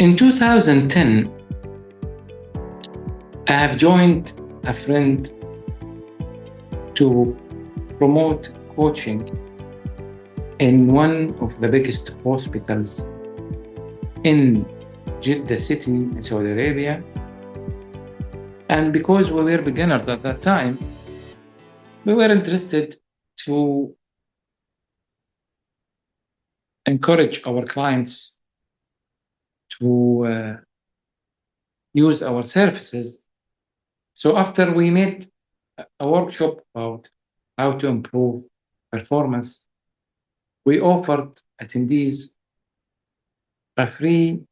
In 2010, I have joined a friend to promote coaching in one of the biggest hospitals in Jeddah city in Saudi Arabia. And because we were beginners at that time, we were interested to encourage our clients to use our services. So after we made a workshop about how to improve performance, we offered attendees a free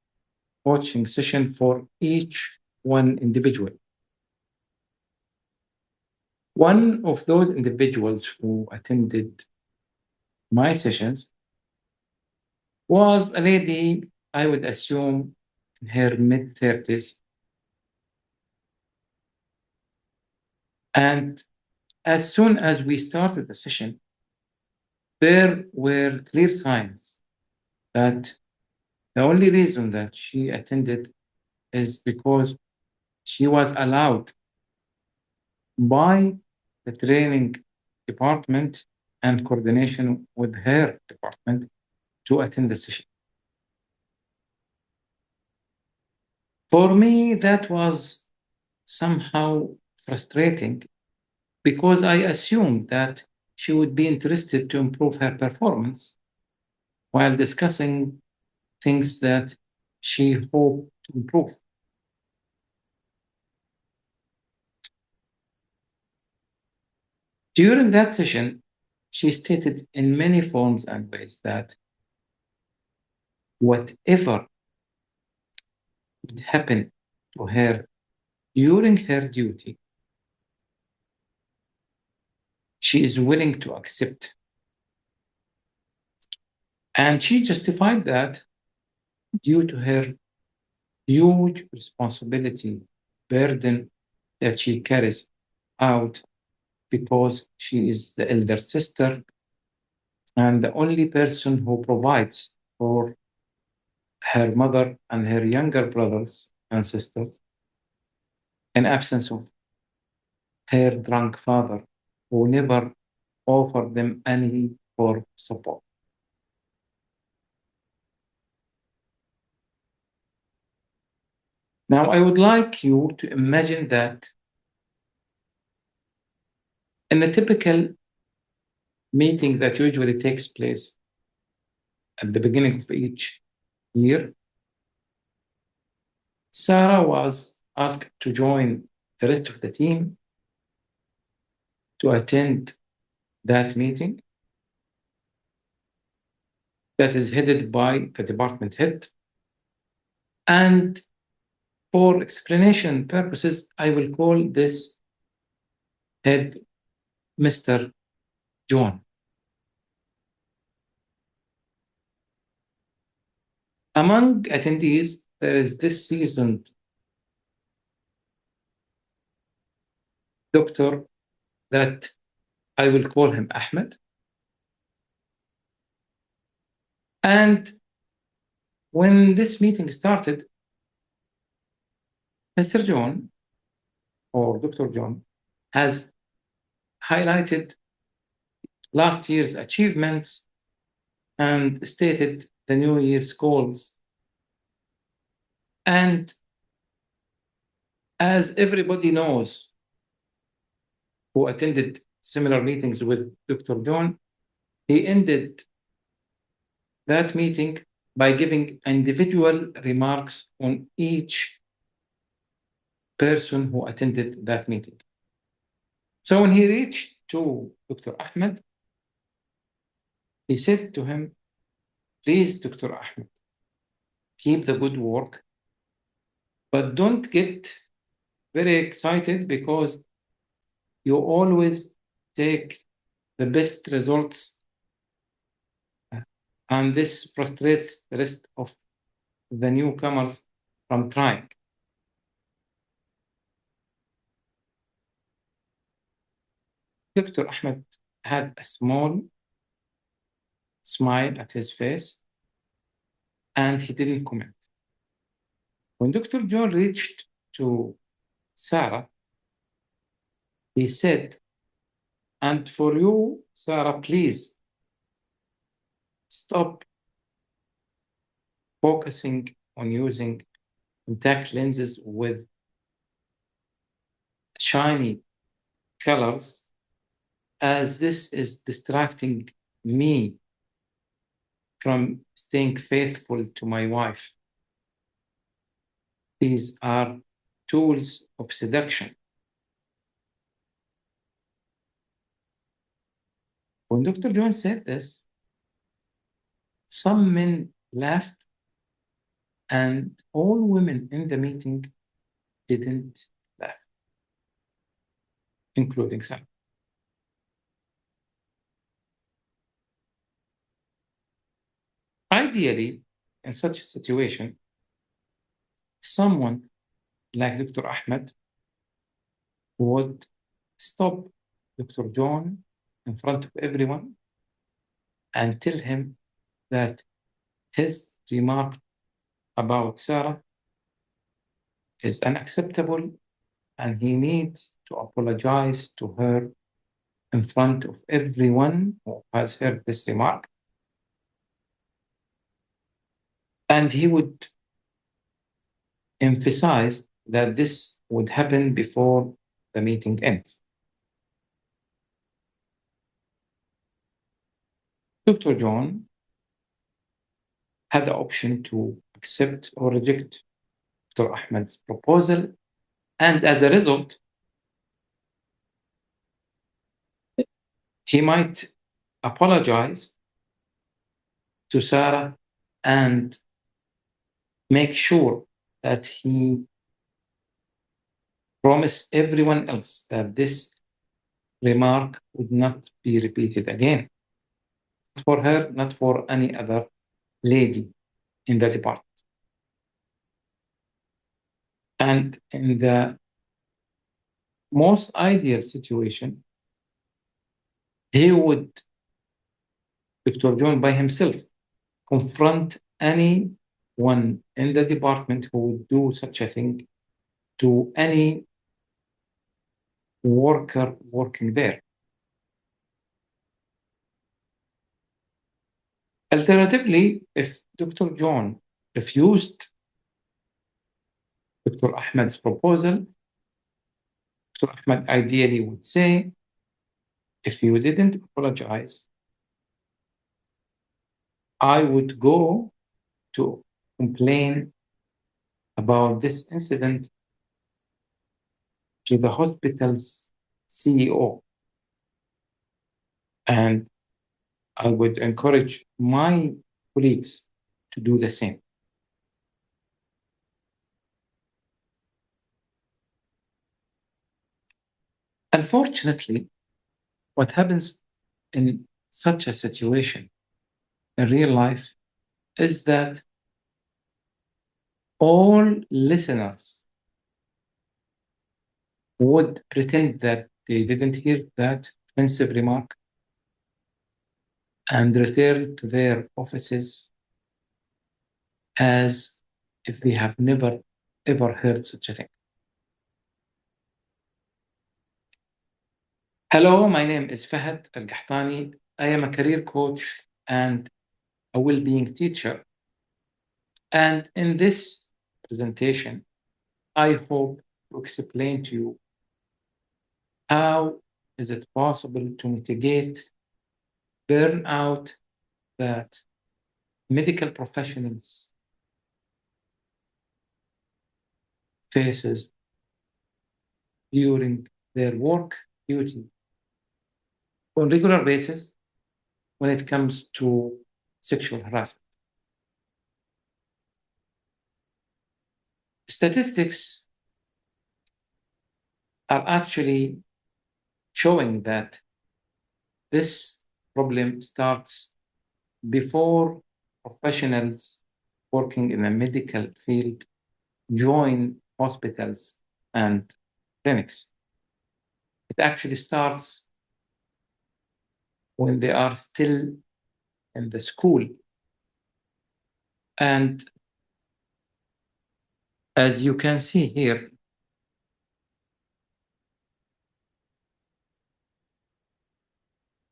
coaching session for each one individual. One of those individuals who attended my sessions was a lady, I would assume, in her mid 30s. And as soon as we started the session, there were clear signs that the only reason that she attended is because she was allowed by the training department and coordination with her department to attend the session. For me, that was somehow frustrating because I assumed that she would be interested to improve her performance while discussing things that she hoped to improve. During that session, she stated in many forms and ways that whatever would happen to her during her duty, she is willing to accept. And she justified that due to her huge responsibility burden that she carries out because she is the elder sister and the only person who provides for her mother and her younger brothers and sisters in absence of her drunk father who never offered them any form of support. Now, I would like you to imagine that in a typical meeting that usually takes place at the beginning of each year, Sarah was asked to join the rest of the team to attend that meeting that is headed by the department head. And for explanation purposes, I will call this head Mr. John. Among attendees, there is this seasoned doctor that I will call him Ahmed. And when this meeting started, Mr. John or Dr. John has highlighted last year's achievements and stated the New Year's goals. And as everybody knows who attended similar meetings with Dr. John, he ended that meeting by giving individual remarks on each person who attended that meeting. So when he reached to Dr. Ahmed, he said to him, please, Dr. Ahmed, keep the good work, but don't get very excited because you always take the best results, and this frustrates the rest of the newcomers from trying. Dr. Ahmed had a small smile at his face and he didn't comment. When Dr. John reached to Sarah, he said, "And for you, Sarah, please stop focusing on using contact lenses with shiny colors, as this is distracting me from staying faithful to my wife. These are tools of seduction." When Dr. John said this, some men laughed, and all women in the meeting didn't laugh, including Sam. Ideally, in such a situation, someone like Dr. Ahmed would stop Dr. John in front of everyone and tell him that his remark about Sarah is unacceptable and he needs to apologize to her in front of everyone who has heard this remark. And he would emphasize that this would happen before the meeting ends. Dr. John had the option to accept or reject Dr. Ahmed's proposal, and as a result, he might apologize to Sarah and make sure that he promised everyone else that this remark would not be repeated again. Not for her, not for any other lady in the department. And in the most ideal situation, he would, Dr. John by himself, confront anyone in the department who would do such a thing to any worker working there. Alternatively, if Dr. John refused Dr. Ahmed's proposal, Dr. Ahmed ideally would say, "If you didn't apologize, I would go to complain about this incident to the hospital's CEO. And I would encourage my colleagues to do the same." Unfortunately, what happens in such a situation in real life is that all listeners would pretend that they didn't hear that offensive remark and return to their offices as if they have never ever heard such a thing. Hello, my name is Fahad Al Gahtani. I am a career coach and a well-being teacher. And in this presentation, I hope to explain to you how is it possible to mitigate burnout that medical professionals faces during their work duty on a regular basis when it comes to sexual harassment. Statistics are actually showing that this problem starts before professionals working in the medical field join hospitals and clinics. It actually starts when they are still in the school. And As you can see here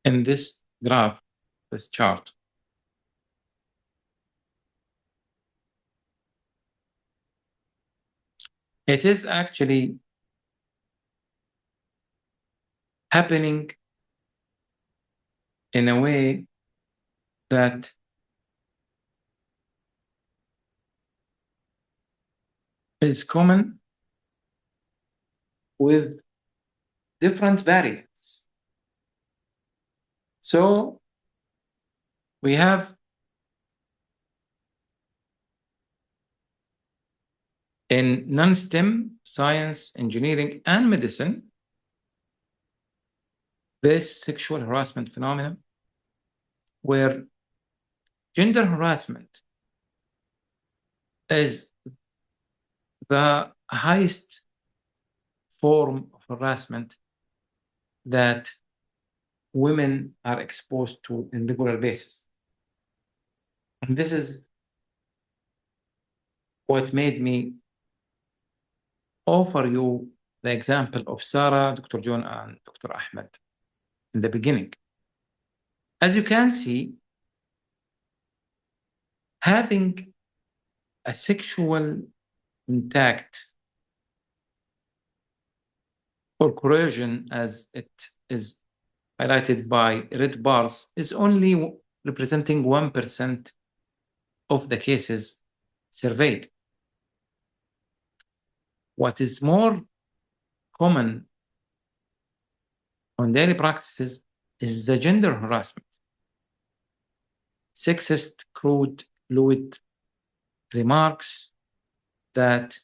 in this graph, this chart, it is actually happening in a way that is common with different variants. So we have in non-STEM, science, engineering, and medicine, this sexual harassment phenomenon where gender harassment is the highest form of harassment that women are exposed to on a regular basis. And this is what made me offer you the example of Sarah, Dr. John, and Dr. Ahmed in the beginning. As you can see, having a sexual contact or coercion, as it is highlighted by red bars, is only representing 1% of the cases surveyed. What is more common on daily practices is the gender harassment. Sexist, crude, fluid remarks that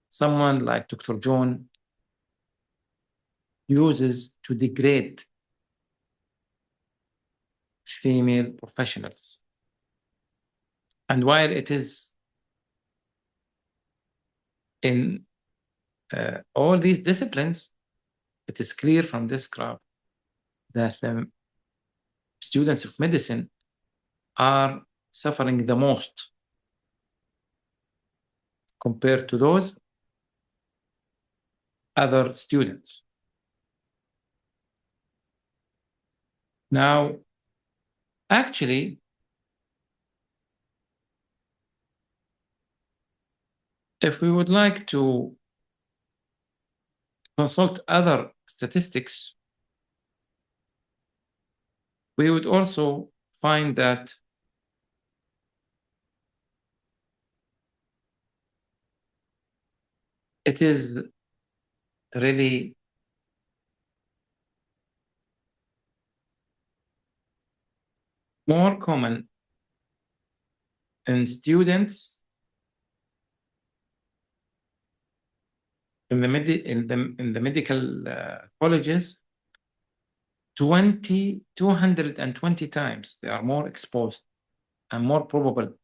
someone like Dr. John uses to degrade female professionals. And while it is in all these disciplines, it is clear from this graph that the students of medicine are suffering the most compared to those other students. Now, actually, if we would like to consult other statistics, we would also find that it is really more common in students in the medical colleges. 220 times they are more exposed and more probable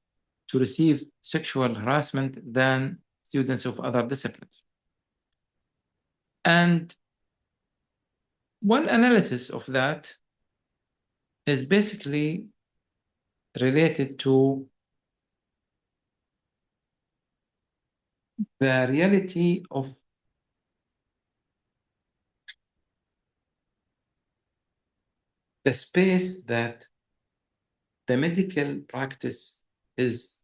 to receive sexual harassment than students of other disciplines. And one analysis of that is basically related to the reality of the space that the medical practice is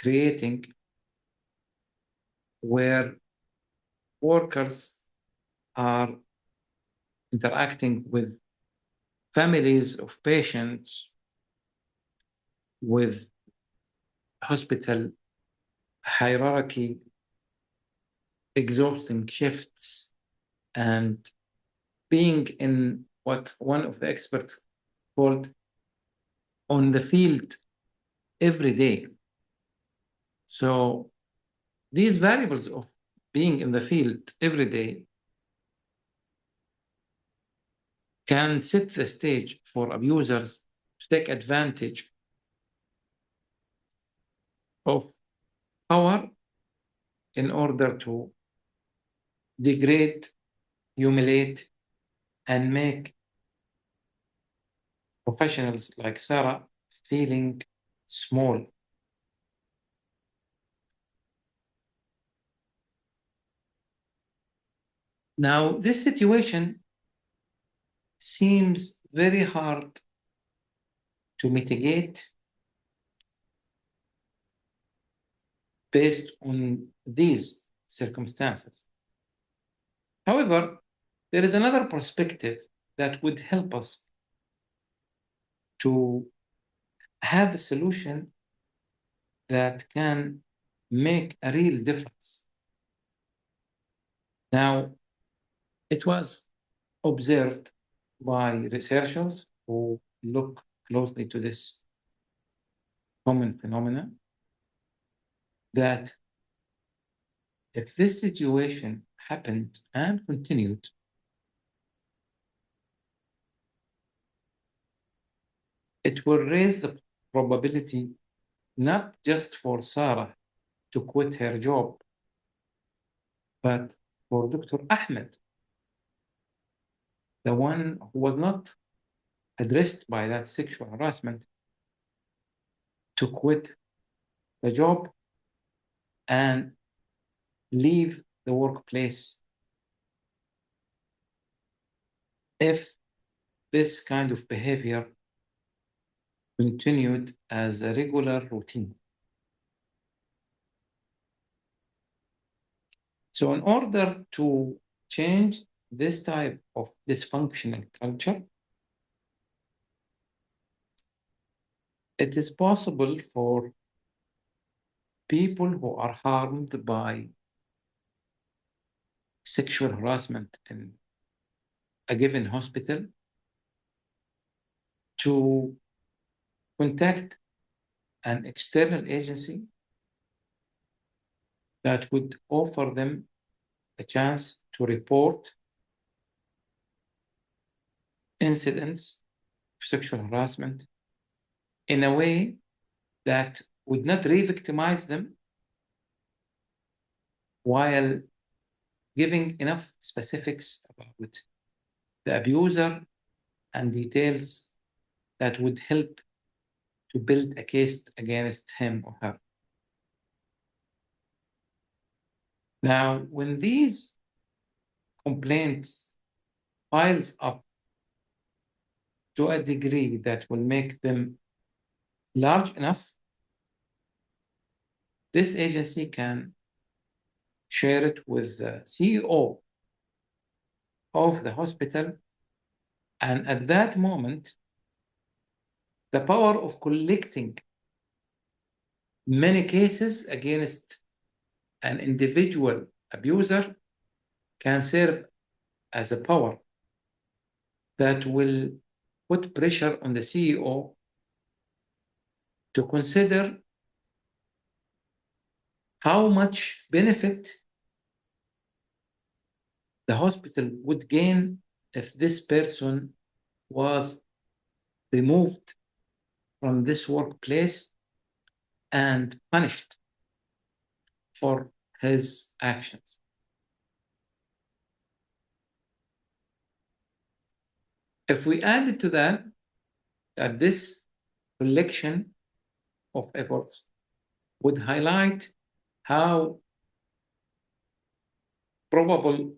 creating, where workers are interacting with families of patients, with hospital hierarchy, exhausting shifts, and being in what one of the experts called on the field every day. So these variables of being in the field every day can set the stage for abusers to take advantage of power in order to degrade, humiliate, and make professionals like Sarah feeling small. Now, this situation seems very hard to mitigate based on these circumstances. However, there is another perspective that would help us to have a solution that can make a real difference. Now, it was observed by researchers who look closely to this common phenomenon that if this situation happened and continued, it will raise the probability not just for Sarah to quit her job, but for Dr. Ahmed, the one who was not addressed by that sexual harassment, to quit the job and leave the workplace if this kind of behavior continued as a regular routine. So in order to change this type of dysfunctional culture, it is possible for people who are harmed by sexual harassment in a given hospital to contact an external agency that would offer them a chance to report incidents of sexual harassment in a way that would not re-victimize them while giving enough specifics about the abuser and details that would help to build a case against him or her. Now, when these complaints piles up to a degree that will make them large enough, this agency can share it with the CEO of the hospital. And at that moment, the power of collecting many cases against an individual abuser can serve as a power that will put pressure on the CEO to consider how much benefit the hospital would gain if this person was removed from this workplace and punished for his actions. If we add to that, that this collection of efforts would highlight how probable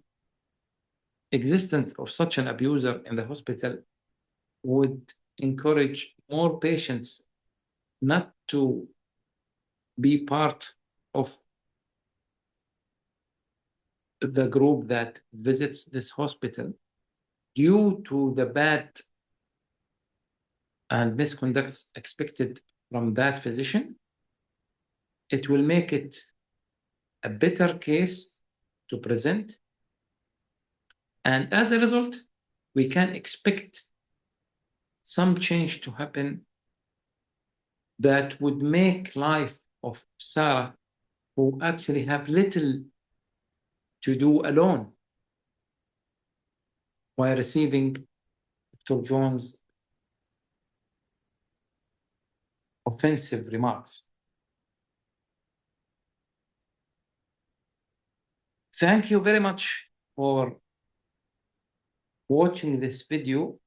existence of such an abuser in the hospital would encourage more patients not to be part of the group that visits this hospital due to the bad and misconducts expected from that physician. It will make it a better case to present. And as a result, we can expect some change to happen that would make life of Sarah, who actually have little to do alone while receiving Dr. Jones' offensive remarks. Thank you very much for watching this video,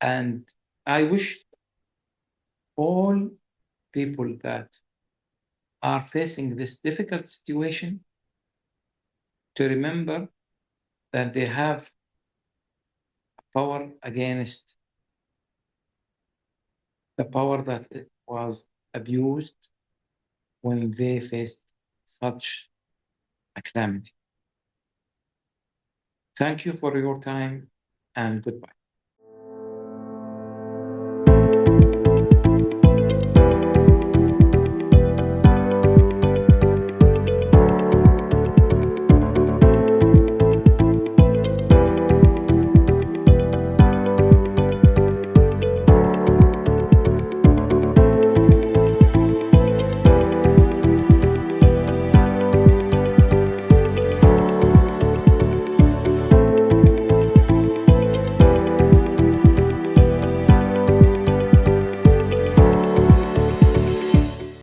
and I wish all people that are facing this difficult situation to remember that they have power against the power that it was abused when they faced such a calamity. Thank you for your time and goodbye.